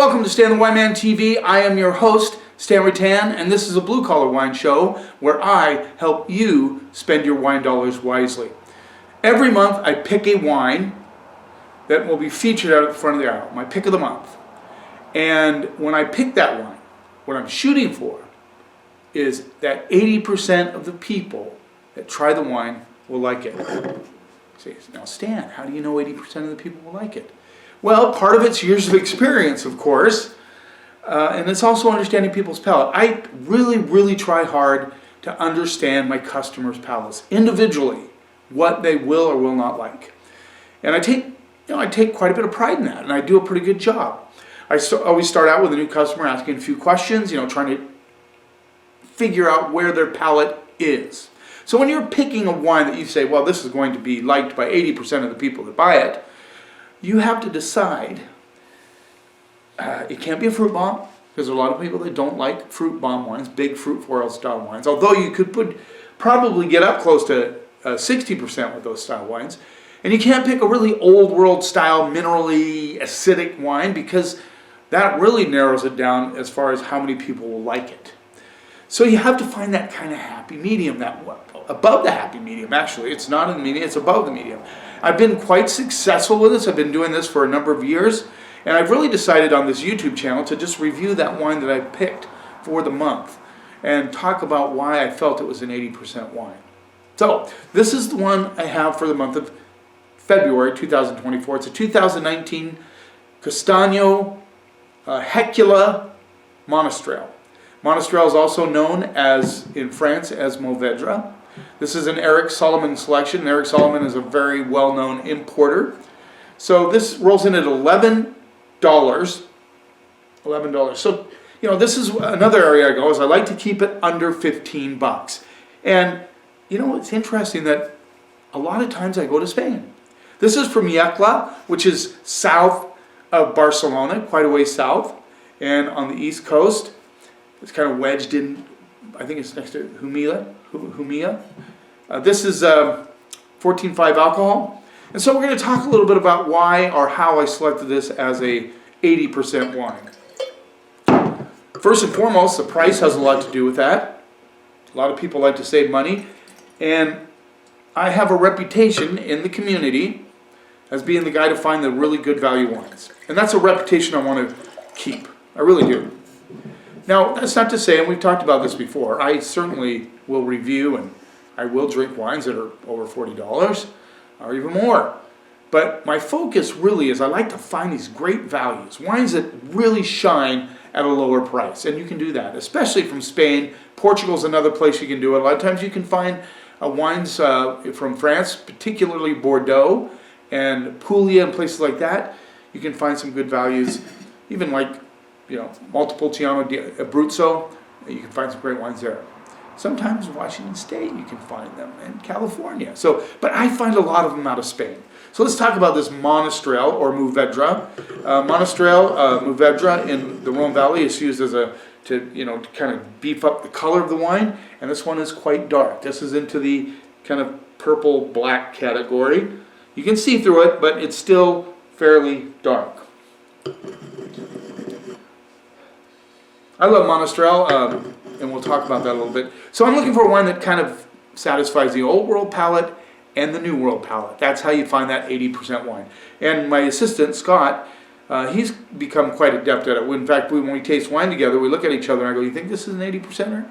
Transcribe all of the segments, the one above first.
welcome to Stan the Wine Man TV. I am your host, Stan Rattan, and this is a blue-collar wine show where I help you spend your wine dollars wisely. Every month I pick a wine that will be featured out at the front of the aisle, my pick of the month. And when I pick that wine, what I'm shooting for is that 80% of the people that try the wine will like it. Say, now Stan, how do you know 80% of the people will like it? Well, part of it's years of experience, of course, and it's also understanding people's palate. I really try hard to understand my customers' palates individually, what they will or will not like. And I take quite a bit of pride in that, and I do a pretty good job. I always start out with a new customer asking a few questions, trying to figure out where their palate is. So when you're picking a wine that you say, well, this is going to be liked by 80% of the people that buy it, you have to decide. It can't be a fruit bomb, because there are a lot of people that don't like fruit bomb wines, big fruit floral style wines, although you could probably get up close to 60% with those style wines. And you can't pick a really old world style, minerally acidic wine, because that really narrows it down as far as how many people will like it. So you have to find that kind of happy medium, that above the happy medium, actually. It's not in the medium, it's above the medium. I've been quite successful with this. I've been doing this for a number of years, and I've really decided on this YouTube channel to just review that wine that I picked for the month and talk about why I felt it was an 80% wine. So this is the one I have for the month of February 2024. It's a 2019 Castano Hecula Monastrell. Monastrell is also known as, in France, as Mourvedre. This is an Eric Solomon selection. Eric Solomon is a very well-known importer. So this rolls in at $11. $11. So, this is another area I go, is I like to keep it under 15 bucks. And, it's interesting that a lot of times I go to Spain. This is from Hecula, which is south of Barcelona, quite a ways south, and on the east coast. It's kind of wedged in, I think it's next to Jumilla. This is 14.5 alcohol. And so we're going to talk a little bit about why or how I selected this as a 80% wine. First and foremost, the price has a lot to do with that. A lot of people like to save money. And I have a reputation in the community as being the guy to find the really good value wines. And that's a reputation I want to keep. I really do. Now, that's not to say, and we've talked about this before, I certainly will review and I will drink wines that are over $40 or even more. But my focus really is I like to find these great values, wines that really shine at a lower price. And you can do that, especially from Spain. Portugal's another place you can do it. A lot of times you can find wines from France, particularly Bordeaux and Puglia and places like that. You can find some good values, even like Montepulciano Abruzzo, you can find some great wines there. Sometimes Washington State, you can find them, and California. But I find a lot of them out of Spain. So let's talk about this Monastrell or Mourvedre. Mourvedre in the Rhone Valley is used as to kind of beef up the color of the wine, and this one is quite dark. This is into the kind of purple-black category. You can see through it, but it's still fairly dark. I love Monastrell, and we'll talk about that a little bit. So I'm looking for a wine that kind of satisfies the old world palate and the new world palate. That's how you find that 80% wine. And my assistant, Scott, he's become quite adept at it. In fact, when we taste wine together, we look at each other and I go, you think this is an 80%er?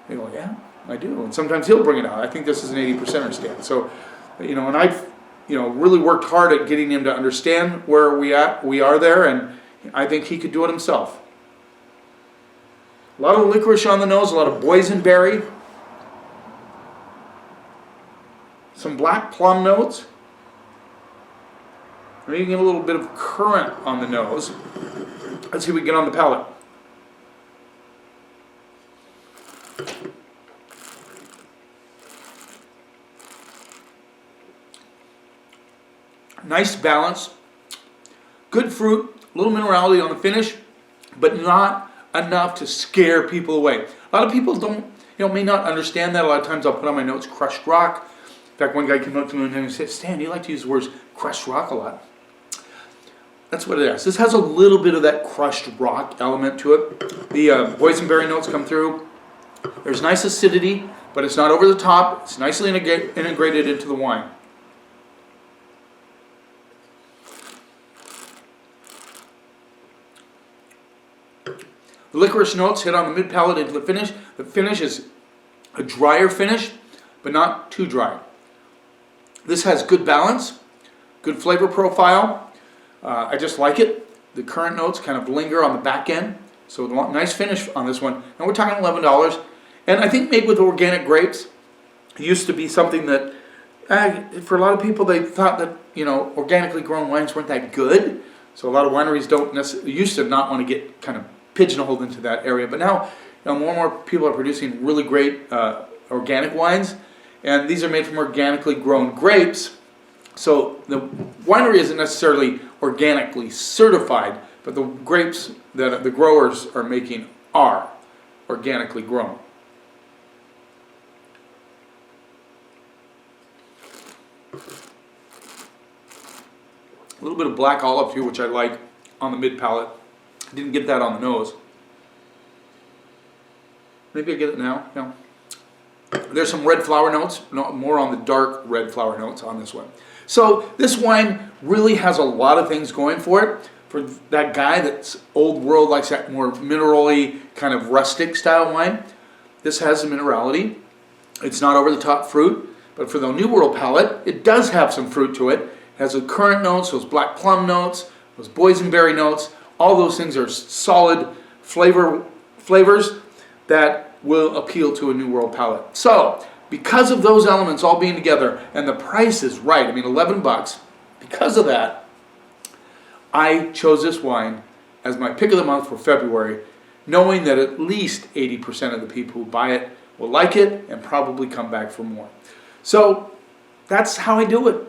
They go, yeah, I do. And sometimes he'll bring it out. I think this is an 80%er, Stan. So, and I've, really worked hard at getting him to understand where we are there, and I think he could do it himself. A lot of licorice on the nose, a lot of boysenberry, some black plum notes, and even a little bit of currant on the nose. Let's see if we can get on the palate. Nice balance, good fruit, a little minerality on the finish, but not enough to scare people away. A lot of people may not understand that. A lot of times I'll put on my notes crushed rock. In fact, one guy came up to me and said, Stan, you like to use the words crushed rock a lot. That's what it is. This has a little bit of that crushed rock element to it. The boysenberry notes come through. There's nice acidity, but it's not over the top. It's nicely integrated into the wine. The licorice notes hit on the mid palate into the finish. The finish is a drier finish, but not too dry. This has good balance, good flavor profile. I just like it. The currant notes kind of linger on the back end. So nice finish on this one. And we're talking $11. And I think made with organic grapes. It used to be something that, for a lot of people, they thought that, organically grown wines weren't that good. So a lot of wineries used to not want to get kind of pigeonholed into that area. But now, more and more people are producing really great organic wines. And these are made from organically grown grapes. So the winery isn't necessarily organically certified, but the grapes that the growers are making are organically grown. A little bit of black olive here, which I like on the mid palate. Didn't get that on the nose. Maybe I get it now. No. There's some red flower notes, more on the dark red flower notes on this one. So this wine really has a lot of things going for it. For that guy that's old world, likes that more mineral-y, kind of rustic style wine, this has the minerality. It's not over the top fruit, but for the New World palate, it does have some fruit to it. It has the currant notes, those black plum notes, those boysenberry notes. All those things are solid flavors that will appeal to a New World palate. So, because of those elements all being together, and the price is right, I mean $11, because of that, I chose this wine as my pick of the month for February, knowing that at least 80% of the people who buy it will like it and probably come back for more. So, that's how I do it.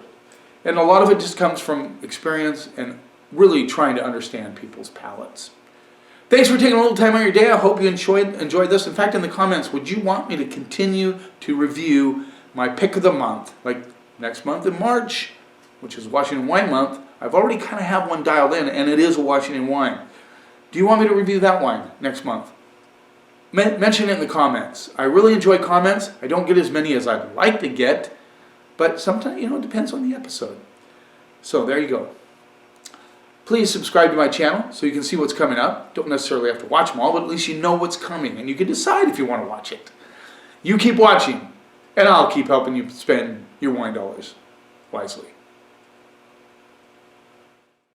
And a lot of it just comes from experience and really trying to understand people's palates. Thanks for taking a little time out of your day. I hope you enjoyed this. In fact, in the comments, would you want me to continue to review my pick of the month? Like next month in March, which is Washington Wine Month, I've already kind of have one dialed in, and it is a Washington wine. Do you want me to review that wine next month? Mention it in the comments. I really enjoy comments. I don't get as many as I'd like to get, but sometimes, it depends on the episode. So there you go. Please subscribe to my channel so you can see what's coming up. Don't necessarily have to watch them all, but at least you know what's coming and you can decide if you want to watch it. You keep watching, and I'll keep helping you spend your wine dollars wisely.